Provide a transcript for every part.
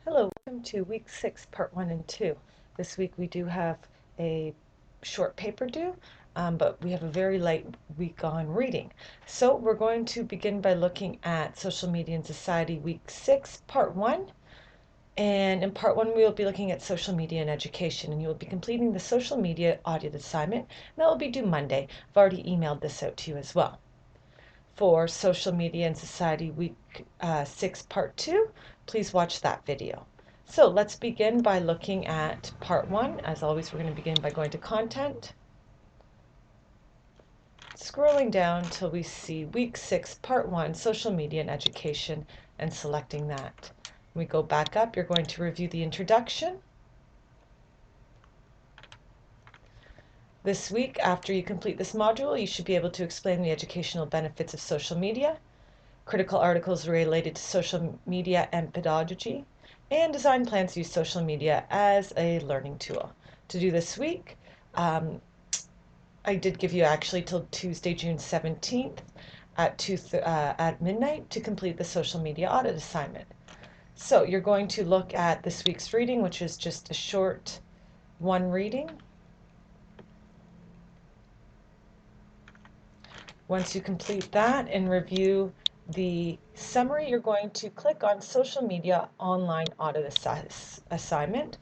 Hello, welcome to week 6, part 1 and 2. This week we do have a short paper due, but we have a very light week on reading. So we're going to begin by looking at Social Media and Society week 6, part 1. And in part 1 we will be looking at social media and education, and you will be completing the social media audit assignment. And that will be due Monday. I've already emailed this out to you as well. For Social Media and Society week 6, part 2, please watch that video. So let's begin by looking at part 1. As always, we're going to begin by going to content, scrolling down till we see week 6, part 1, social media and education, and selecting that. When we go back up, you're going to review the introduction. This week, after you complete this module, you should be able to explain the educational benefits of social media, critical articles related to social media and pedagogy, and design plans to use social media as a learning tool. To do this week, I did give you actually till Tuesday, June 17th at midnight to complete the social media audit assignment. So you're going to look at this week's reading, which is just a short one reading. Once you complete that and review the summary, you're going to click on Social Media Online Audit Assignment,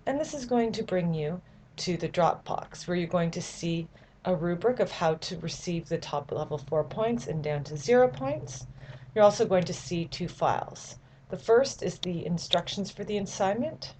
and this is going to bring you to the Dropbox, where you're going to see a rubric of how to receive the top level 4 points and down to 0 points. You're also going to see 2 files. The first is the instructions for the assignment.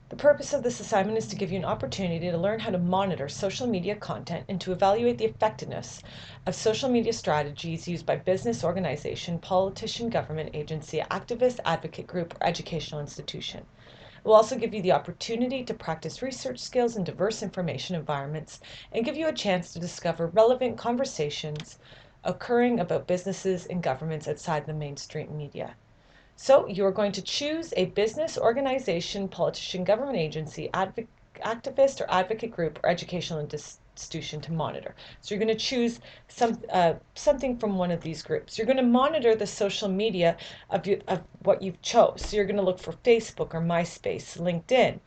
The purpose of this assignment is to give you an opportunity to learn how to monitor social media content and to evaluate the effectiveness of social media strategies used by business, organization, politician, government agency, activist, advocate group, or educational institution. It will also give you the opportunity to practice research skills in diverse information environments and give you a chance to discover relevant conversations occurring about businesses and governments outside the mainstream media. So you're going to choose a business, organization, politician, government agency, activist or advocate group, or educational institution to monitor. So you're going to choose something from one of these groups. You're going to monitor the social media of what you've chose. So you're going to look for Facebook or MySpace, LinkedIn,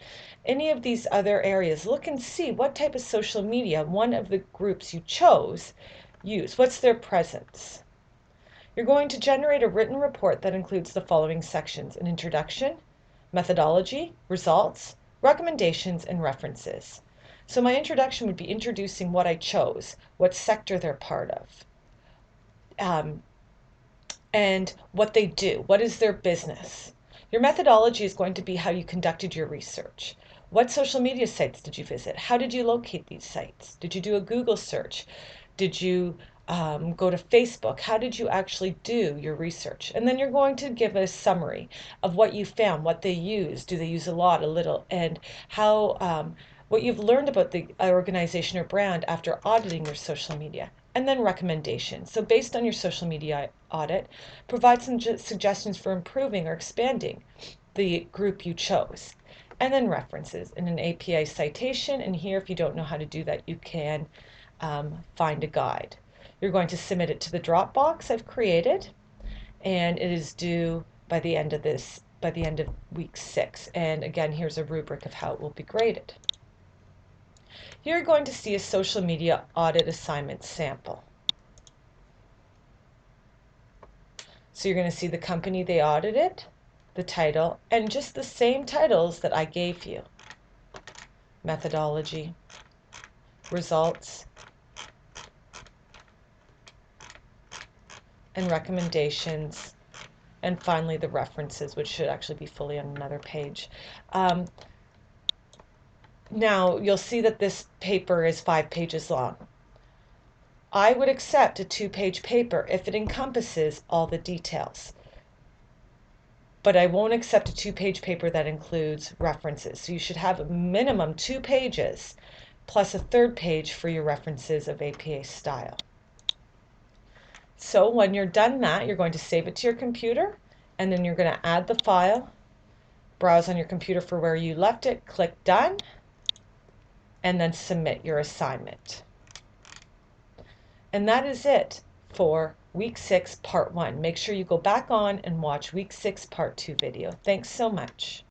any of these other areas. Look and see what type of social media one of the groups you chose use. What's their presence? You're going to generate a written report that includes the following sections: an introduction, methodology, results, recommendations, and references. So my introduction would be introducing what I chose, what sector they're part of, and what they do. What is their business? Your methodology is going to be how you conducted your research. What social media sites did you visit? How did you locate these sites? Did you do a Google search? Did you go to Facebook? How did you actually do your research? And then you're going to give a summary of what you found, what they use. Do they use a lot, a little, and how what you've learned about the organization or brand after auditing your social media. And then recommendations. So based on your social media audit, provide some suggestions for improving or expanding the group you chose. And then references in an APA citation. And here, if you don't know how to do that, you can find a guide. You're going to submit it to the Dropbox I've created, and it is due by the end of week 6. And again, here's a rubric of how it will be graded. You're going to see a social media audit assignment sample. So you're going to see the company they audited, the title, and just the same titles that I gave you: methodology, results, and recommendations, and finally the references, which should actually be fully on another page. Now you'll see that this paper is 5 pages long. I would accept a 2-page paper if it encompasses all the details, but I won't accept a 2-page paper that includes references. So you should have a minimum 2 pages plus a 3rd page for your references of APA style. So when you're done that, you're going to save it to your computer, and then you're going to add the file, browse on your computer for where you left it, click done, and then submit your assignment. And that is it for week 6, part 1. Make sure you go back on and watch week 6, part 2 video. Thanks so much.